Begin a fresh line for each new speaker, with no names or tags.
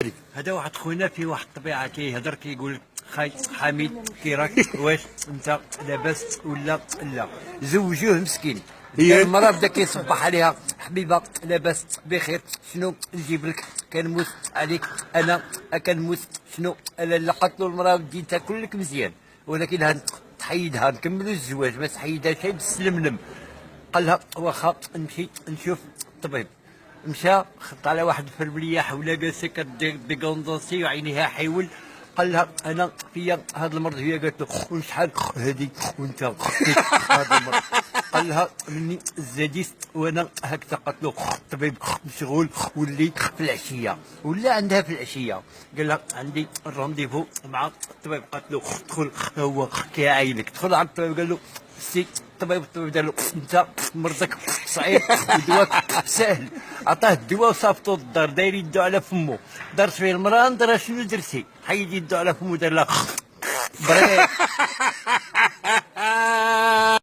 عليك. هذا واحد خونا فيه واحد الطبيعه كيهضر كيقول لك خاي حميد كي راك واش انت لاباس ولا لا. زوجوه مسكين.
هي
المراه بدا كيصبح عليها حبيبه لاباس بخير شنو نجيب لك كنموت عليك انا كنموت شنو انا لقطت له المراه ودي تاكل لك مزيان ولكن تحيدها نكملوا الزواج ما تحيدهاش تسلملم. قال لها واخا نمشي نشوف الطبيب. مشى خط على واحد الفرمليه حوله جالسه كدير ديكوندونسي وعينيها حيول. قال لها انا فيا هذا المرض. هي قالت له وشحال هذه وانت هذا المرض. قال لها مني زاديت وانا هكذا. قالت له الطبيب مشغول ولي في العشيه ولا عندها في العشيه. قال لها عندي الرونديفو مع الطبيب. قالت له دخل هو كيعاينك. دخل على الطبيب قال له سي الطبيب قال له انت مرضك صعيب ودواك سهل. عطاه الدواء وصافطو الدار داير يدو على فمو. دارت فيه المراه دار شنو درتي حيد يدو على فمو دار لها بريك.